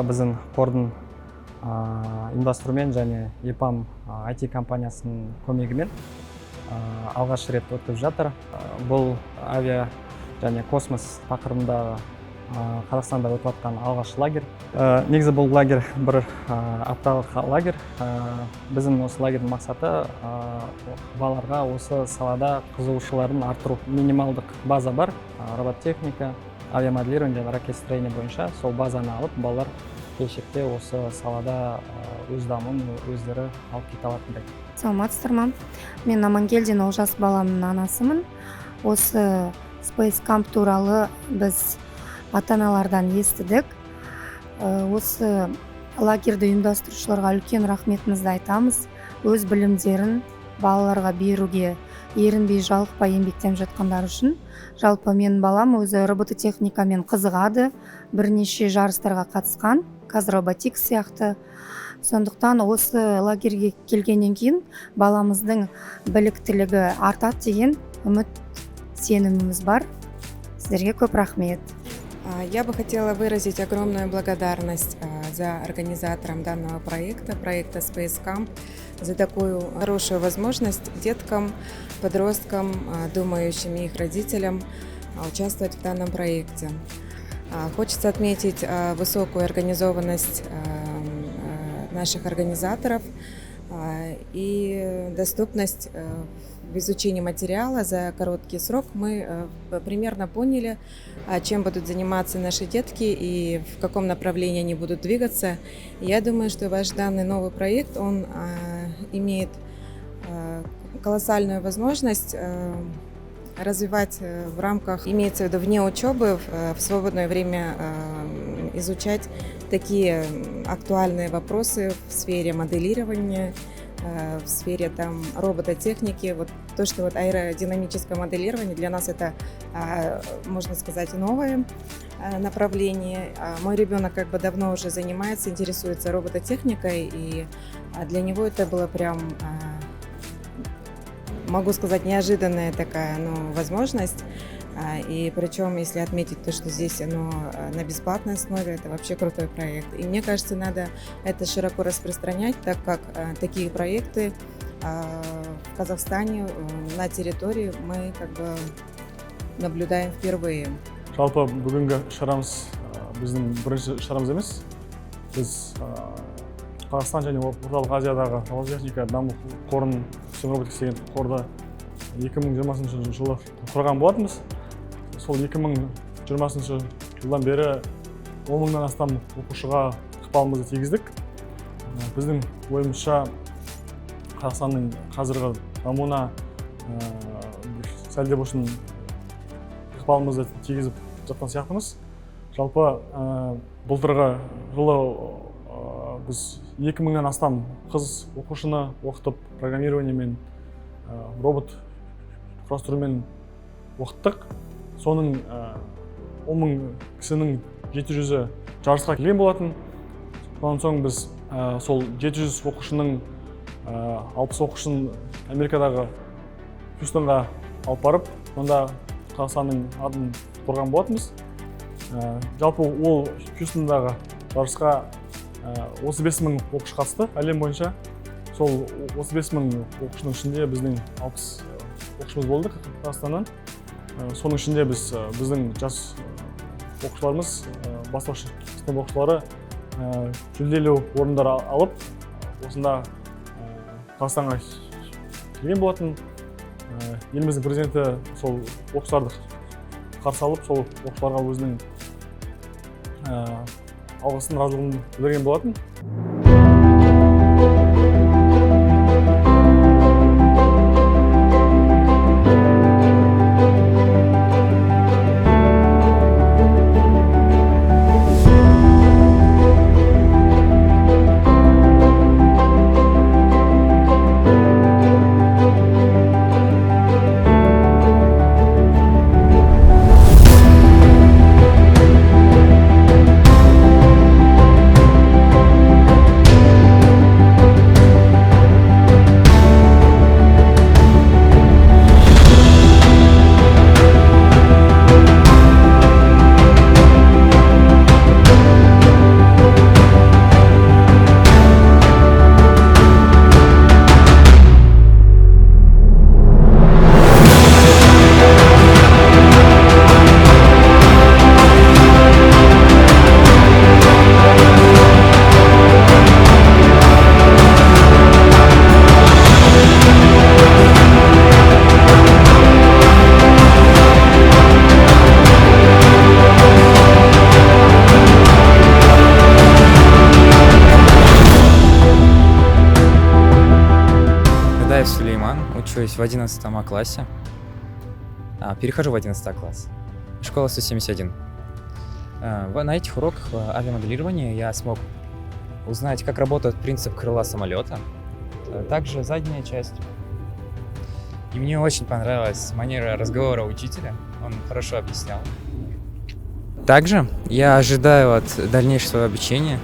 біздің қордың ұйымдастыруымен және EPAM IT компаниясының көмегімен алғаш рет өтіп жатыр. Бұл авиа және космос тақырыбында Қазақстанда өтіп жатқан алғашқы лагерь. Негізі бұл лагерь бір апталық лагерь. Біздің осы лагерьдің мақсаты балаларға осы салада қызығушылығын арттыру. Минималдық база бар, робототехника, авиамоделирование және ракетостроение бойынша. Сол базаны алып, балалар келешекте осы салада өз дамуын өздері алып кете алатындай. Саламатсыздар ма? Мен Амангелдина Олжас баламның анасымын. Осы Space Camp туралы біз ата-аналардан естідік. Осы лагерьді ұйымдастырушыларға үлкен рахметімізді айтамыз. Өз білімдерін балаларға беруге ерінбей жалықпай еңбектеніп жатқандар үшін. Жалпы менің балам өзі робототехникамен қызығады, бірнеше жарыстарға қатысқан, қазір роботикс сияқты. Сондықтан осы лагерьге келгеннен кейін баламыздың біліктілігі артады деген үміт, сеніміміз бар. Сіздерге көп рахмет. Я бы хотела выразить огромную благодарность за организаторам данного проекта Space Camp, за такую хорошую возможность деткам, подросткам, думающим и их родителям участвовать в данном проекте. Хочется отметить высокую организованность наших организаторов и доступность в изучении материала за короткий срок. Мы примерно поняли, чем будут заниматься наши детки и в каком направлении они будут двигаться. Я думаю, что ваш данный новый проект, он имеет колоссальную возможность развивать в рамках, имеется в виду вне учебы, в свободное время изучать такие актуальные вопросы в сфере моделирования, в сфере робототехники. Вот то, что аэродинамическое моделирование для нас это, можно сказать, новое направление. Мой ребенок давно уже занимается, интересуется робототехникой, и для него это было прям, могу сказать, неожиданная такая возможность. И причем, если отметить то, что здесь оно на бесплатной основе, это вообще крутой проект. И мне кажется, надо это широко распространять, так как такие проекты в Казахстане, на территории мы наблюдаем впервые. Жалпы бүгінгі шарамыз біздің бірінші шарамыз емес. Біз Қазақстан және Орталық Азиядағы робототехника даму қорын, роботикс деген қорды 2020 жылы құрған болатынбыз. Сол 2020 жылдан бері 10 мыңнан астам оқушыға ықпалымызды тигіздік. Біздің ойымызша Қазақстанның қазіргі дамуына сәлде болсын ықпалымызды тигізіп жатқан сияқтымыз. Жалпы былтырғы жылы біз 2 мыңнан астам қыз оқушыны оқытып, программирование мен робот құрастырумен оқыттық. Соның 10 мың кісінің 700-і жарысқа келген болатын. Сонан соң біз сол 700 оқушының 60 оқушын Америкадағы Хьюстонға алып барып, онда Қазақстанның атын қорған болатынбыз. Жалпы ол Хьюстондағы жарысқа 35 мың оқушы қатысты әлем бойынша. Сол 35 мың оқушының ішінде біздің 60 оқушымыз болды Қазақстаннан. Соның ішінде біздің жас оқушыларымыз, бастауыш сынып оқушылары жүлделі орындар алып, осында Қазақстанға келген болатын. Еліміздің президенті сол оқушыларды қарсы алып, сол оқушыларға өзінің алғысын, разылығын білдірген болатын. учусь в 11 классе. Перехожу в 11 класс. Школа 171. На этих уроках авиамоделирования я смог узнать, как работает принцип крыла самолета, также задняя часть. И мне очень понравилась манера разговора учителя, он хорошо объяснял. Также я ожидаю от дальнейшего обучения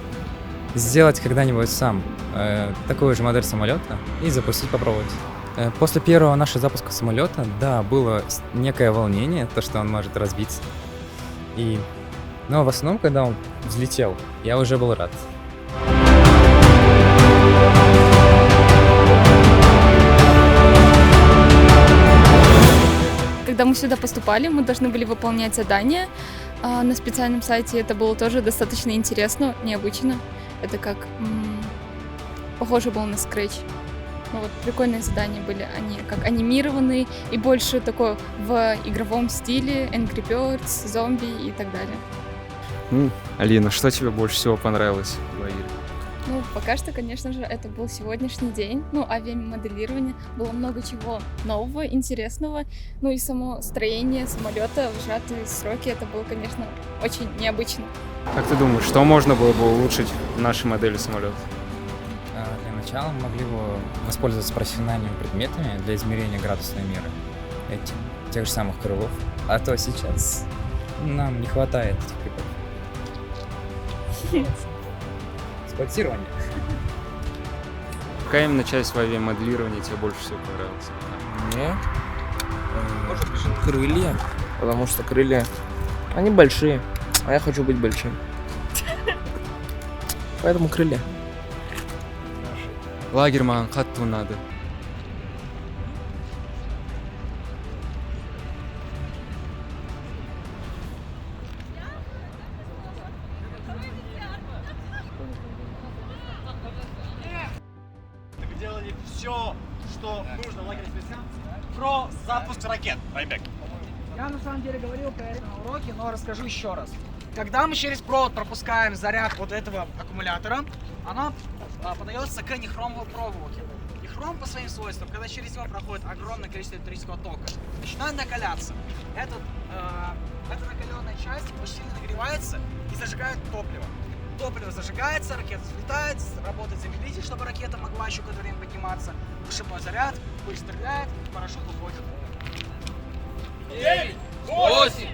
сделать когда-нибудь сам такую же модель самолета и запустить, попробовать. После первого нашего запуска самолета, да, было некое волнение, то, что он может разбиться. Но в основном, когда он взлетел, я уже был рад. Когда мы сюда поступали, мы должны были выполнять задания на специальном сайте. Это было тоже достаточно интересно, необычно. Это как похоже было на Scratch. Ну, вот прикольные задания были, они как анимированные и больше такое в игровом стиле, Angry Birds, зомби и так далее. Алина, что тебе больше всего понравилось в лагере? Ну, пока что, конечно же, это был сегодняшний день. Ну, авиамоделирование. Было много чего нового, интересного. Ну и само строение самолета в сжатые сроки, это было, конечно, очень необычно. Как ты думаешь, что можно было бы улучшить в нашей модели самолета? Для начала мы могли бы воспользоваться профессиональными предметами для измерения градусной меры тех же самых крылов. А то сейчас нам не хватает этих приборов. Спонсирование. Какая именно часть в авиамоделировании тебе больше всего понравилась? Мне крылья, потому что крылья, они большие, а я хочу быть большим. Поэтому крылья. Лагерь маған қатты ұнады. Мы делали все, что нужно в лагере спецназ про запуск ракет. Райбек. Я на самом деле говорил про это на уроке, но расскажу еще раз. Когда мы через провод пропускаем заряд вот этого аккумулятора, она подается к нехромовой проволоке. Нехром по своим свойствам, когда через него проходит огромное количество электрического тока, начинает накаляться. Эта накаленная часть очень сильно нагревается и зажигает топливо. Топливо зажигается, ракета взлетает, работает замедлитель, чтобы ракета могла еще какое-то время подниматься. Вышибной заряд, пыль стреляет, парашют уходит. 9, 8,